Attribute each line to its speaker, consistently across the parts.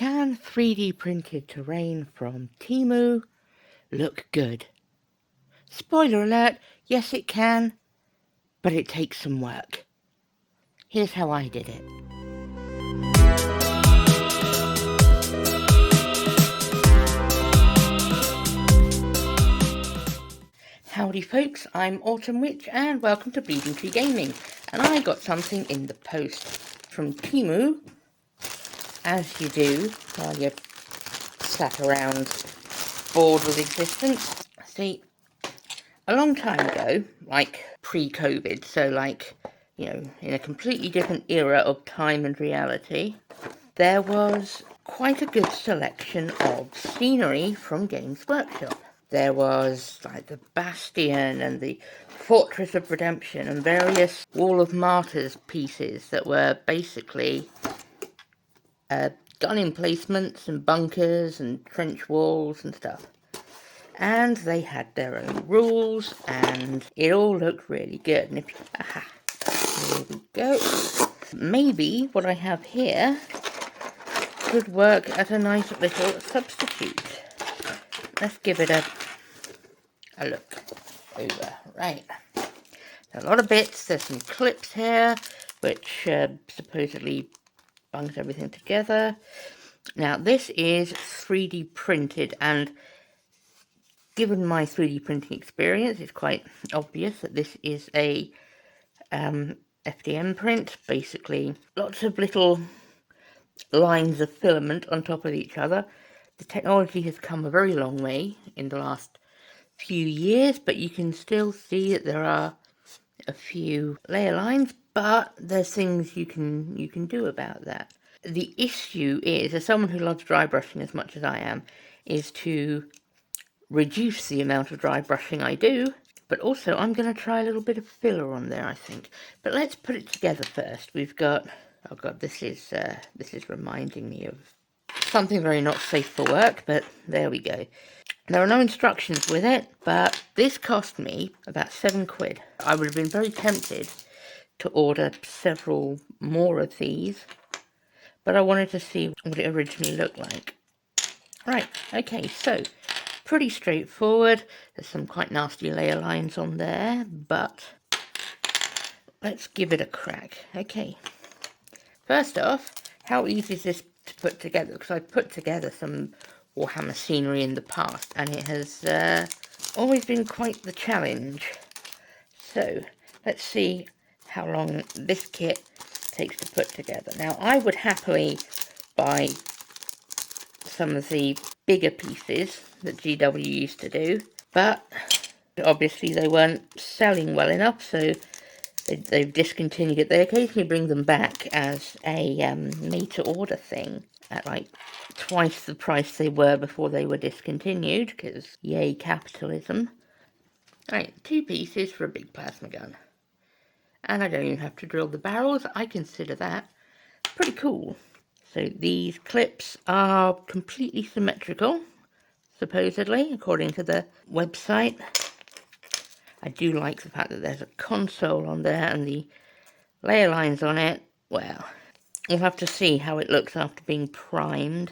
Speaker 1: Can 3D printed terrain from Temu look good? Spoiler alert, yes it can, but it takes some work. Here's how I did it. Howdy folks, I'm Autumn Witch and welcome to Bleeding Tree Gaming. And I got something in the post from Temu, as you do while you're sat around bored with existence. See, a long time ago, like pre-COVID, so like, you know, in a completely different era of time and reality, there was quite a good selection of scenery from Games Workshop. There was like the Bastion and the Fortress of Redemption and various Wall of Martyrs pieces that were basically gun emplacements and bunkers and trench walls and stuff. And they had their own rules and it all looked really good. And here we go. Maybe what I have here could work as a nice little substitute. Let's give it a look over. Right. A lot of bits. There's some clips here, which supposedly bungs everything together. Now, this is 3D printed, and given my 3D printing experience, it's quite obvious that this is a FDM print. Basically, lots of little lines of filament on top of each other. The technology has come a very long way in the last few years, but you can still see that there are a few layer lines, but there's things you can do about that. The issue is, as someone who loves dry brushing as much as I am, is to reduce the amount of dry brushing I do, but also I'm going to try a little bit of filler on there, I think. But let's put it together first. We've got, oh god, this is reminding me of something very not safe for work, but there we go. There are no instructions with it, but this cost me about £7. I would have been very tempted to order several more of these, but I wanted to see what it originally looked like. Right, okay, so pretty straightforward. There's some quite nasty layer lines on there, but let's give it a crack. Okay, first off, how easy is this to put together? Because I've put together some Warhammer scenery in the past, and it has always been quite the challenge. So let's see how long this kit takes to put together. Now, I would happily buy some of the bigger pieces that GW used to do, but obviously they weren't selling well enough, so they've discontinued it. They occasionally bring them back as a made-to-order thing at like twice the price they were before they were discontinued, because yay capitalism. Right, 2 pieces for a big plasma gun. And I don't even have to drill the barrels. I consider that pretty cool. So these clips are completely symmetrical, supposedly, according to the website. I do like the fact that there's a console on there and the layer lines on it. Well, we'll have to see how it looks after being primed.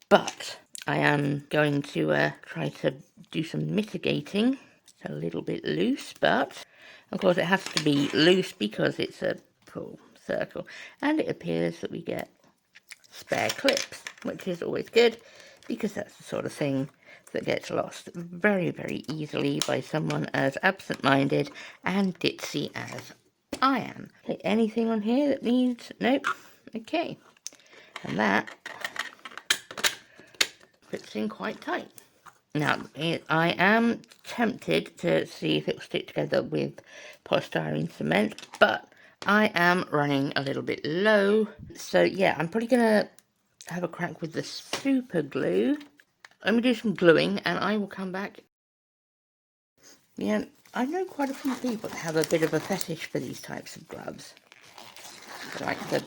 Speaker 1: But I am going to try to do some mitigating. It's a little bit loose, but of course it has to be loose because it's a full circle. And it appears that we get spare clips, which is always good because that's the sort of thing that gets lost very, very easily by someone as absent-minded and ditzy as I am. Okay, anything on here that needs... Nope. Okay. And that fits in quite tight. Now, I am tempted to see if it will stick together with polystyrene cement, but I am running a little bit low. So yeah, I'm probably going to have a crack with the super glue. Let me do some gluing and I will come back. Yeah, I know quite a few people that have a bit of a fetish for these types of gloves. Like the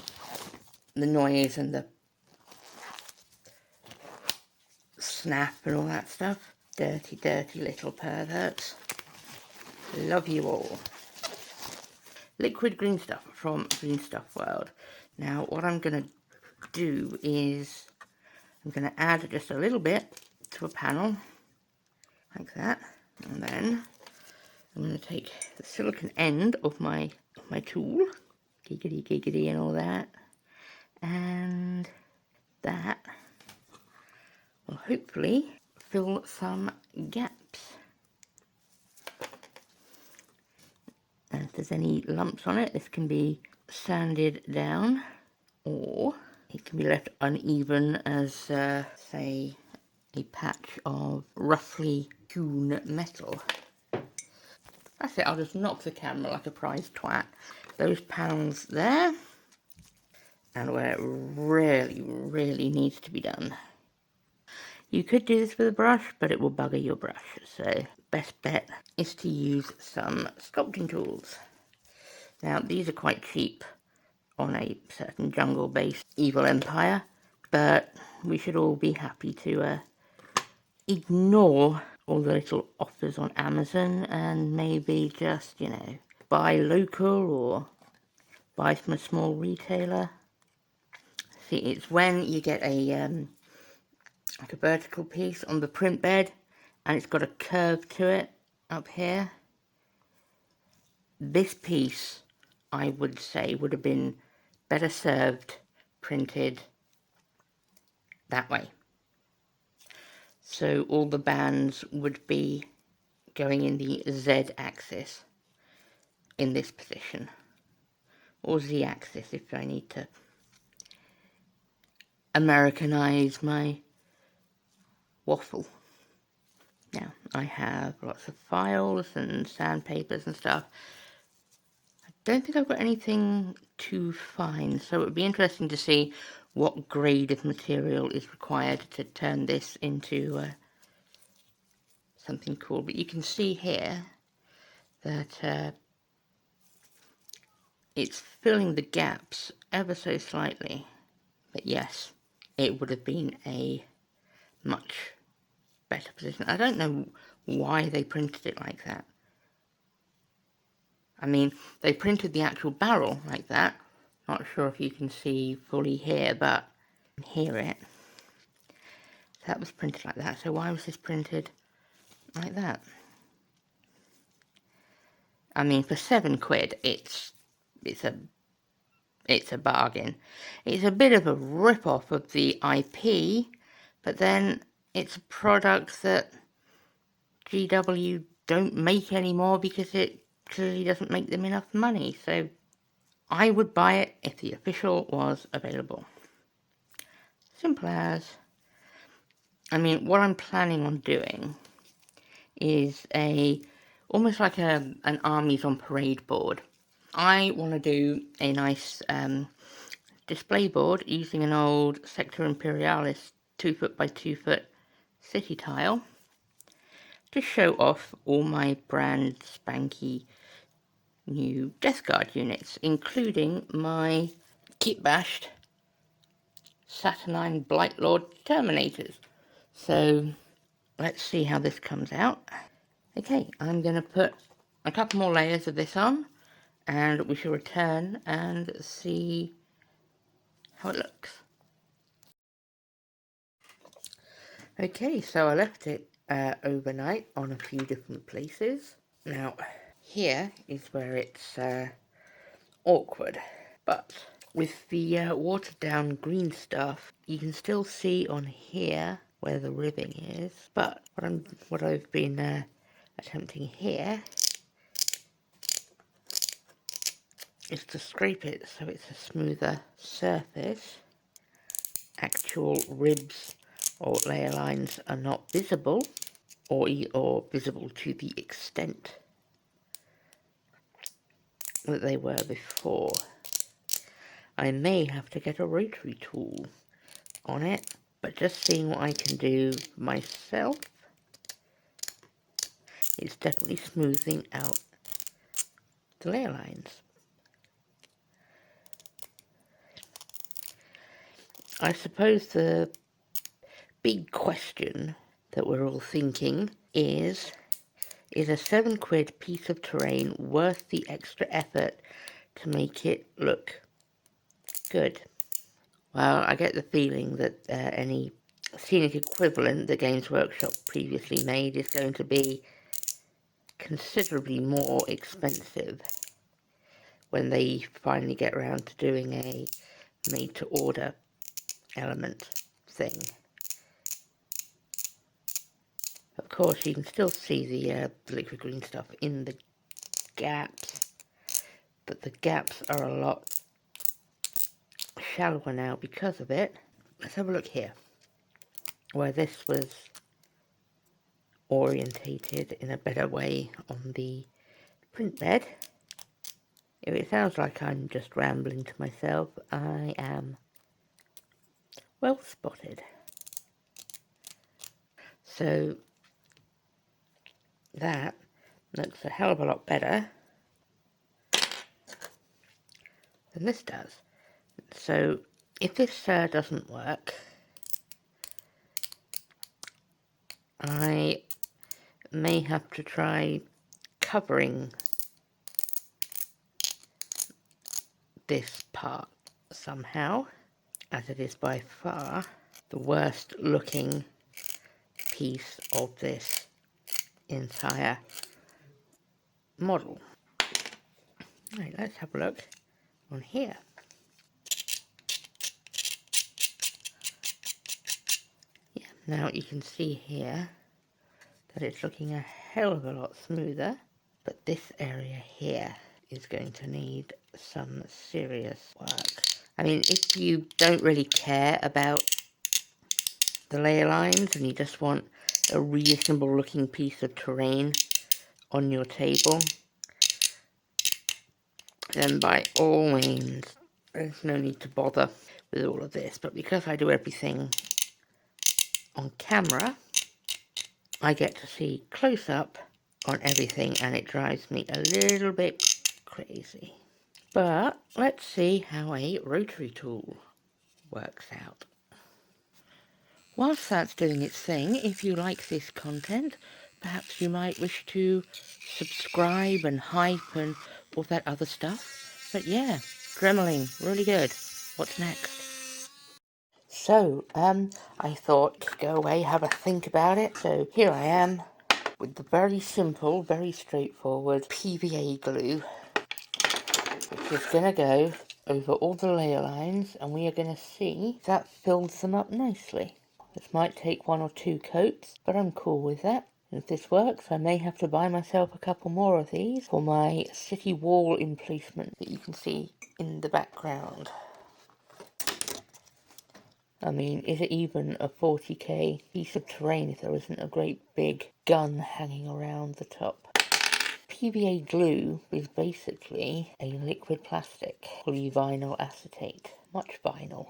Speaker 1: noise and the snap and all that stuff. Dirty, dirty little perverts. Love you all. Liquid green stuff from Green Stuff World. Now, what I'm going to do is I'm going to add just a little bit to a panel, like that. And then I'm going to take the silicone end of my tool, giggity giggity and all that, and that will hopefully fill some gaps. And if there's any lumps on it, this can be sanded down, or it can be left uneven as, say, a patch of roughly hewn metal. That's it, I'll just knock the camera like a prize twat. Those panels there, and where it really, really needs to be done. You could do this with a brush, but it will bugger your brush, so best bet is to use some sculpting tools. Now, these are quite cheap on a certain jungle-based evil empire, but we should all be happy to ignore all the little offers on Amazon and maybe just, you know, buy local or buy from a small retailer. See, it's when you get a like a vertical piece on the print bed and it's got a curve to it up here. This piece, I would say, would have been better served printed that way. So all the bands would be going in the Z axis in this position, or Z axis if I need to Americanize my waffle. Now, I have lots of files and sandpapers and stuff. I don't think I've got anything too fine, so it would be interesting to see what grade of material is required to turn this into something cool. But you can see here that it's filling the gaps ever so slightly. But yes, it would have been a much better position. I don't know why they printed it like that. I mean, they printed the actual barrel like that. Not sure if you can see fully here, but you can hear it. That was printed like that. So why was this printed like that? I mean, for £7, it's a bargain. It's a bit of a rip-off of the IP, but then it's a product that GW don't make anymore because it clearly doesn't make them enough money. So I would buy it if the official was available. Simple as. I mean, what I'm planning on doing is almost like an armies on parade board. I want to do a nice display board using an old Sector Imperialis 2-foot by 2-foot city tile to show off all my brand spanky new Death Guard units, including my kit-bashed Saturnine Blightlord Terminators. So let's see how this comes out. Okay, I'm going to put a couple more layers of this on, and we shall return and see how it looks. Okay, so I left it overnight on a few different places. Now, here is where it's awkward, but with the watered down green stuff, you can still see on here where the ribbing is, but what I've been attempting here is to scrape it so it's a smoother surface. Actual ribs or layer lines are not visible, or visible to the extent that they were before. I may have to get a rotary tool on it, but just seeing what I can do myself, it's definitely smoothing out the layer lines. I suppose the big question that we're all thinking is a £7 piece of terrain worth the extra effort to make it look good? Well, I get the feeling that any scenic equivalent that Games Workshop previously made is going to be considerably more expensive when they finally get around to doing a made-to-order element thing. Of course, you can still see the liquid green stuff in the gaps, but the gaps are a lot shallower now because of it. Let's have a look here, where this was orientated in a better way on the print bed. If it sounds like I'm just rambling to myself, I am well spotted. So that looks a hell of a lot better than this does. So if this doesn't work, I may have to try covering this part somehow, as it is by far the worst looking piece of this entire model. Right, let's have a look on here. Yeah, now you can see here that it's looking a hell of a lot smoother, but this area here is going to need some serious work. I mean, if you don't really care about the layer lines and you just want a reasonable looking piece of terrain on your table, then by all means, there's no need to bother with all of this. But because I do everything on camera, I get to see close up on everything, and it drives me a little bit crazy. But let's see how a rotary tool works out. Whilst that's doing its thing, if you like this content, perhaps you might wish to subscribe and hype and all that other stuff. But yeah, Dremeling, really good. What's next? So, I thought, go away, have a think about it. So here I am with the very simple, very straightforward PVA glue, which is going to go over all the layer lines, and we are going to see if that fills them up nicely. This might take 1 or 2 coats, but I'm cool with that. And if this works, I may have to buy myself a couple more of these for my city wall emplacement that you can see in the background. I mean, is it even a 40k piece of terrain if there isn't a great big gun hanging around the top? PVA glue is basically a liquid plastic, polyvinyl acetate, much vinyl.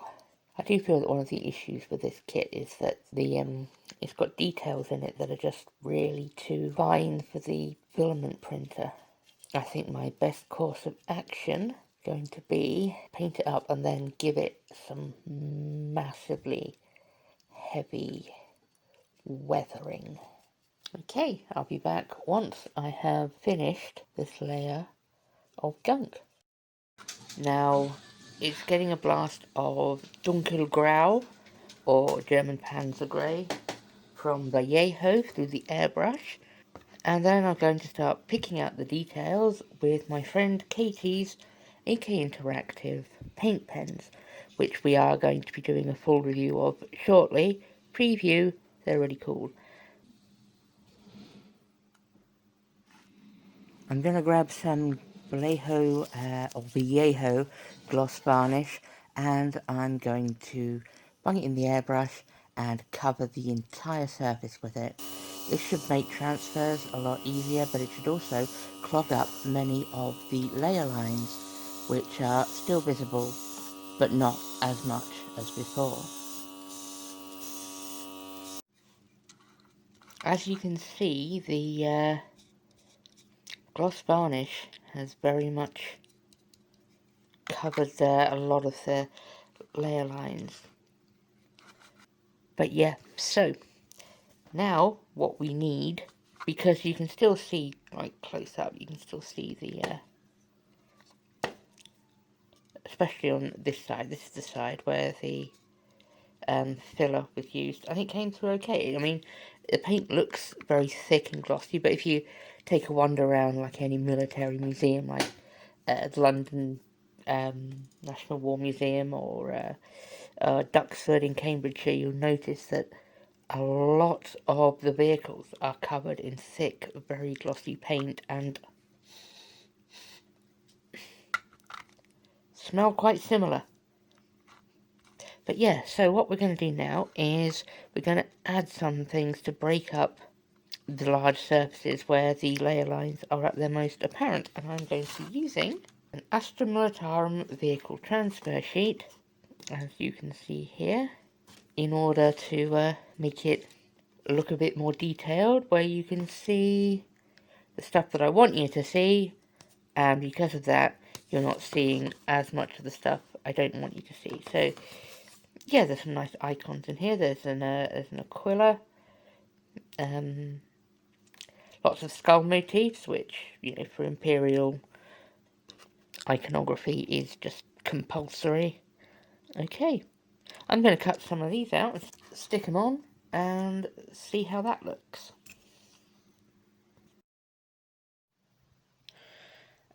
Speaker 1: I do feel that one of the issues with this kit is that it's got details in it that are just really too fine for the filament printer. I think my best course of action is going to be paint it up and then give it some massively heavy weathering. Okay, I'll be back once I have finished this layer of gunk. Now, it's getting a blast of Dunkelgrau, or German Panzer Grey, from Vallejo through the airbrush. And then I'm going to start picking out the details with my friend Katie's AK Interactive paint pens, which we are going to be doing a full review of shortly. Preview, they're really cool. I'm going to grab some Vallejo gloss varnish, and I'm going to bung it in the airbrush and cover the entire surface with it. This should make transfers a lot easier, but it should also clog up many of the layer lines, which are still visible, but not as much as before. As you can see, the gloss varnish has very much covered a lot of the layer lines. But yeah, so now what we need, because you can still see, like close up, you can still see the especially on this side, this is the side where the filler was used, and it came through okay. I mean, the paint looks very thick and glossy, but if you take a wander around like any military museum, like the London National War Museum or Duxford in Cambridgeshire, you'll notice that a lot of the vehicles are covered in thick, very glossy paint and smell quite similar. But yeah, so what we're going to do now is we're going to add some things to break up the large surfaces where the layer lines are at their most apparent. And I'm going to be using an Astra Militarum vehicle transfer sheet, as you can see here, in order to make it look a bit more detailed, where you can see the stuff that I want you to see, and because of that, you're not seeing as much of the stuff I don't want you to see. So yeah, there's some nice icons in here. There's an Aquila, lots of skull motifs, which, you know, for Imperial iconography is just compulsory. Okay, I'm going to cut some of these out and stick them on and see how that looks.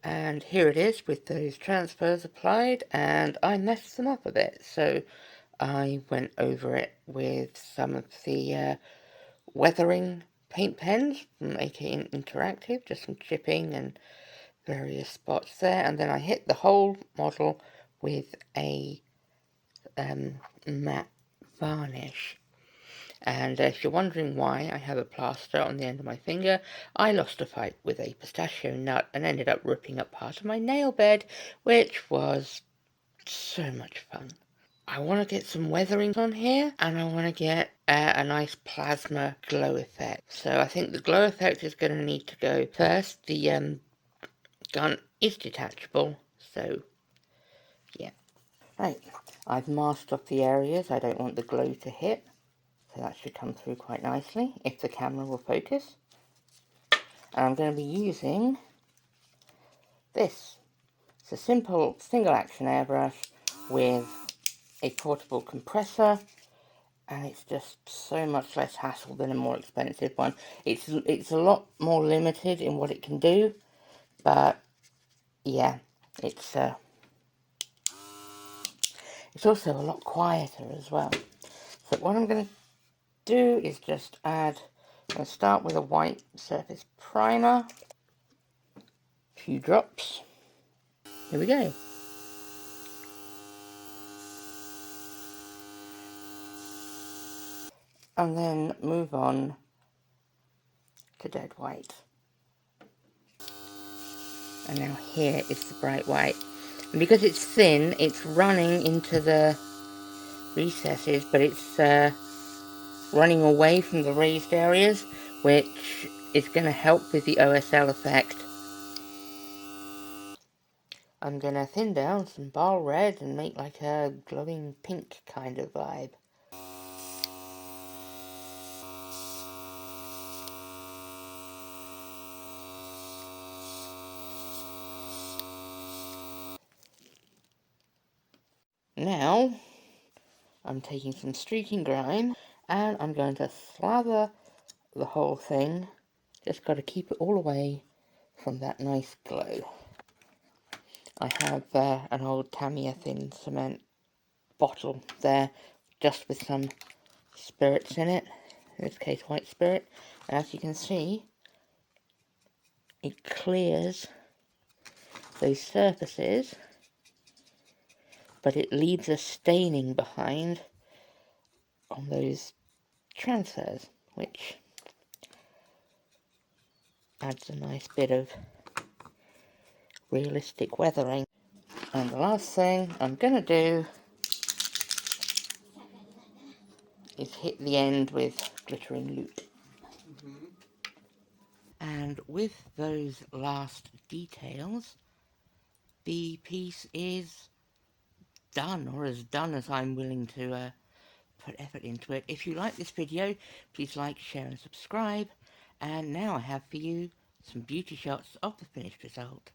Speaker 1: And here it is with those transfers applied, and I messed them up a bit, so I went over it with some of the weathering paint pens from AK Interactive, just some chipping and various spots there, and then I hit the whole model with a matte varnish. And if you're wondering why I have a plaster on the end of my finger, I lost a fight with a pistachio nut and ended up ripping up part of my nail bed, which was so much fun. I want to get some weathering on here, and I want to get a nice plasma glow effect. So I think the glow effect is going to need to go first. The gun is detachable, so yeah. Right, I've masked off the areas I don't want the glow to hit, so that should come through quite nicely if the camera will focus. And I'm going to be using this. It's a simple single action airbrush with a portable compressor, and it's just so much less hassle than a more expensive one. It's a lot more limited in what it can do, but yeah, it's also a lot quieter as well. So what I'm going to do is just I'm going to start with a white surface primer, a few drops. Here we go. And then move on to dead white. And now here is the bright white. And because it's thin, it's running into the recesses, but it's running away from the raised areas, which is going to help with the OSL effect. I'm going to thin down some ball red and make like a glowing pink kind of vibe. Now, I'm taking some streaking grime and I'm going to slather the whole thing. Just got to keep it all away from that nice glow. I have an old Tamiya thin cement bottle there, just with some spirits in it, in this case white spirit, and as you can see, it clears those surfaces, but it leaves a staining behind on those transfers, which adds a nice bit of realistic weathering. And the last thing I'm going to do is hit the end with glittering loop. And with those last details, the piece is done, or as done as I'm willing to put effort into it. If you like this video, please like, share and subscribe. And now I have for you some beauty shots of the finished result.